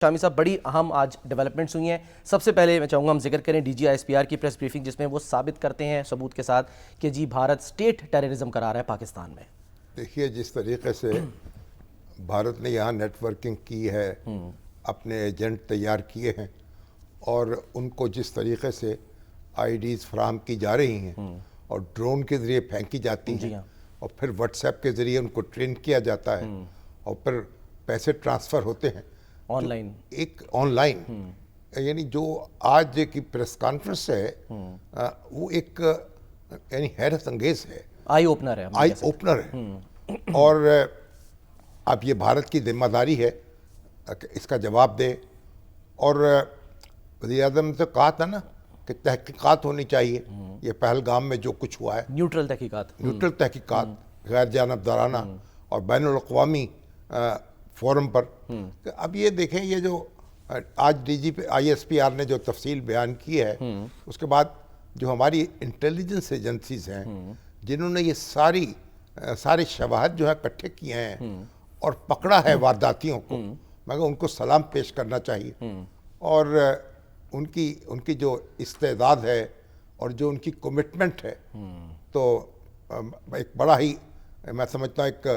شامی صاحب، بڑی اہم آج ڈیولپمنٹس ہوئی ہیں. سب سے پہلے میں چاہوں گا ہم ذکر کریں D G I S P R کی پریس بریفنگ، جس میں وہ ثابت کرتے ہیں ثبوت کے ساتھ کہ جی بھارت سٹیٹ ٹیررزم کرا رہا ہے پاکستان میں. دیکھیے جس طریقے سے بھارت نے یہاں نیٹ ورکنگ کی ہے، اپنے ایجنٹ تیار کیے ہیں، اور ان کو جس طریقے سے آئی ڈیز فراہم کی جا رہی ہیں اور ڈرون کے ذریعے پھینکی جاتی ہیں، اور پھر واٹس ایپ کے ذریعے ان کو ٹرین کیا جاتا ہے، اور پھر پیسے ٹرانسفر ہوتے ہیں آن لائن. ایک آن لائن. یعنی جو آج کی پریس کانفرنس ہے وہ ایک یعنی حیرت انگیز ہے، آئی اوپنر ہے. آئی اوپنر ہے. اور اب یہ بھارت کی ذمہ داری ہے کہ اس کا جواب دے. اور وزیر اعظم نے تو کہا تھا نا کہ تحقیقات ہونی چاہیے. یہ پہلگام میں جو کچھ ہوا ہے، نیوٹرل تحقیقات، نیوٹرل تحقیقات، غیر جانبدارانہ اور بین الاقوامی فورم پر. اب یہ دیکھیں، یہ جو آج D G P I S P R نے جو تفصیل بیان کی ہے، اس کے بعد جو ہماری انٹیلیجنس ایجنسیز ہیں جنہوں نے یہ سارے شواہد جو ہے اکٹھے کیے ہیں اور پکڑا ہے وارداتیوں کو، مگر ان کو سلام پیش کرنا چاہیے. اور ان کی جو استعداد ہے اور جو ان کی کمٹمنٹ ہے، تو ایک بڑا ہی میں سمجھتا ہوں ایک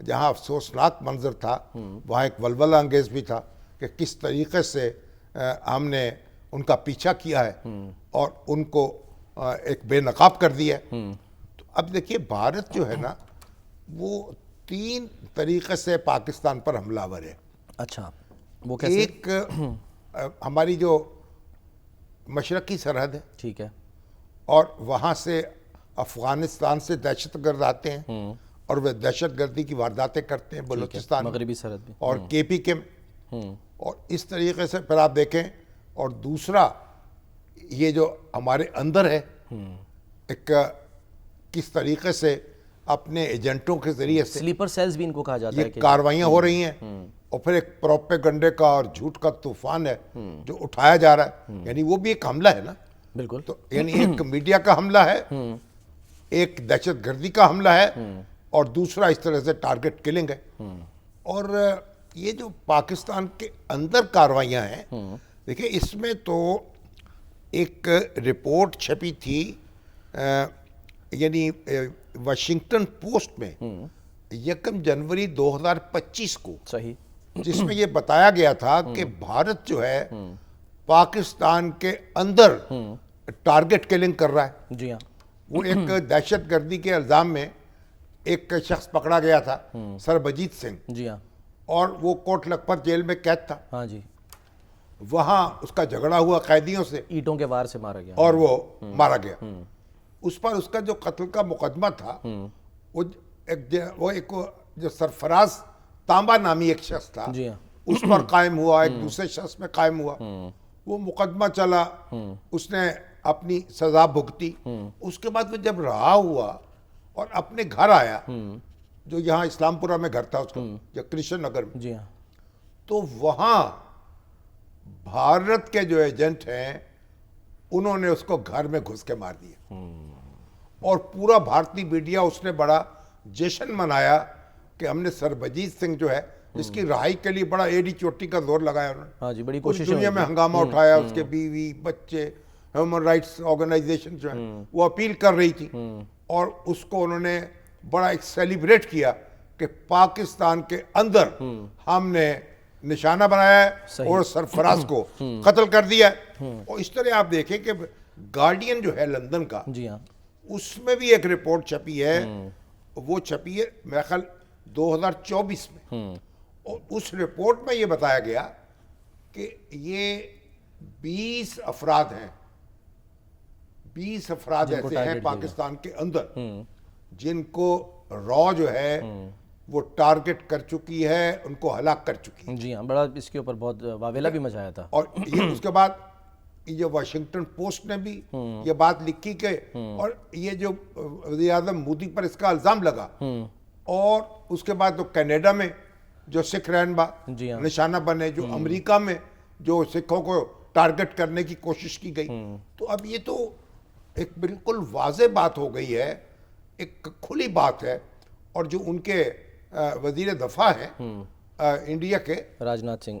جہاں افسوسناک منظر تھا وہاں ایک ولولہ انگیز بھی تھا کہ کس طریقے سے ہم نے ان کا پیچھا کیا ہے اور ان کو ایک بے نقاب کر دیا ہے. تو اب دیکھیے بھارت جو ہے نا وہ 3 طریقے سے پاکستان پر حملہ آور ہے. اچھا، وہ کیسے؟ ایک ہماری جو مشرقی سرحد ہے، ٹھیک ہے، اور وہاں سے افغانستان سے دہشت گرد آتے ہیں اور وہ دہشت گردی کی وارداتیں کرتے ہیں بلوچستان، مغربی سرحد بھی، اور کے پی کے میں. اور اس طریقے سے پھر آپ دیکھیں. اور دوسرا یہ جو ہمارے اندر ہے، ایک کس طریقے سے اپنے ایجنٹوں کے ذریعے سے سلیپر سیلز بھی ان کو کہا جاتا ہے یہ کاروائیاں ہو رہی ہیں. اور پھر ایک پروپیگنڈے کا اور جھوٹ کا طوفان ہے جو اٹھایا جا رہا ہے. یعنی وہ بھی ایک حملہ ہے نا. بالکل. تو یعنی ایک میڈیا کا حملہ ہے، ایک دہشت گردی کا حملہ ہے، اور دوسرا اس طرح سے ٹارگٹ کلنگ ہے. اور یہ جو پاکستان کے اندر کاروائیاں ہیں، دیکھیں اس میں تو ایک رپورٹ چھپی تھی یعنی واشنگٹن پوسٹ میں 1 جنوری 2025 کو، صحیح، جس میں یہ بتایا گیا تھا کہ بھارت جو ہے پاکستان کے اندر ٹارگٹ کلنگ کر رہا ہے. جی ہاں. وہ ایک دہشت گردی کے الزام میں ایک شخص پکڑا گیا تھا، سربجیت سنگھ. جی ہاں. اور وہ کوٹ لکھپت جیل میں قید تھا. ہاں جی. وہاں اس کا جھگڑا ہوا قیدیوں سے، اینٹوں کے وار سے مارا گیا اور وہ مارا گیا. اس پر اس کا جو قتل کا مقدمہ تھا، وہ ایک جو سرفراز تانبا نامی ایک شخص تھا، جی ہاں، اس پر قائم ہوا، ایک دوسرے شخص میں قائم ہوا. وہ مقدمہ چلا، اس نے اپنی سزا بھگتی. اس کے بعد وہ جب رہا ہوا اور اپنے گھر آیا، جو یہاں اسلام پورہ میں گھر تھا اس کا، یا کرشن نگر میں، جی ہاں، تو وہاں بھارت کے جو ایجنٹ ہیں انہوں نے اس کو گھر میں گھس کے مار دیا. اور پورا بھارتی میڈیا اس نے بڑا جشن منایا کہ ہم نے سربجیت سنگھ جو ہے جس کی رہائی کے لیے بڑا ایڑی چوٹی کا زور لگایا انہوں نے. ہاں جی، بڑی پوری کوششیں دنیا میں ہنگامہ اٹھایا. اس کے بیوی، بچے، ہیومن رائٹس آرگنائزیشن جو ہیں وہ اپیل کر رہی تھی، اور اس کو انہوں نے بڑا ایک سیلیبریٹ کیا کہ پاکستان کے اندر ہم نے نشانہ بنایا ہے اور سرفراز کو قتل کر دیا ہے. اور اس طرح آپ دیکھیں کہ گارڈین جو ہے لندن کا، جی ہاں، اس میں بھی ایک رپورٹ چھپی ہے. وہ چھپی ہے میرے خیال 2024 میں، اور اس رپورٹ میں یہ بتایا گیا کہ یہ 20 افراد ہیں، 20 افراد ایسے ہیں پاکستان کے اندر جن کو را جو ہے وہ ٹارگٹ کر چکی ہے، ان کو ہلاک کر چکی ہے. جی ہاں، بڑا اس کے اوپر بہت واویلا بھی مچایا تھا. اور یہ اس کے بعد یہ واشنگٹن پوسٹ نے بھی یہ بات لکھی کہ، اور یہ جو وزیر اعظم مودی پر اس کا الزام لگا، اور اس کے بعد تو کینیڈا میں جو سکھ رہنما نشانہ بنے، جو امریکہ میں جو سکھوں کو ٹارگٹ کرنے کی کوشش کی گئی. تو اب یہ تو ایک بالکل واضح بات ہو گئی ہے، ایک کھلی بات ہے. اور جو ان کے وزیر دفاع ہیں انڈیا کے، راجناتھ سنگھ،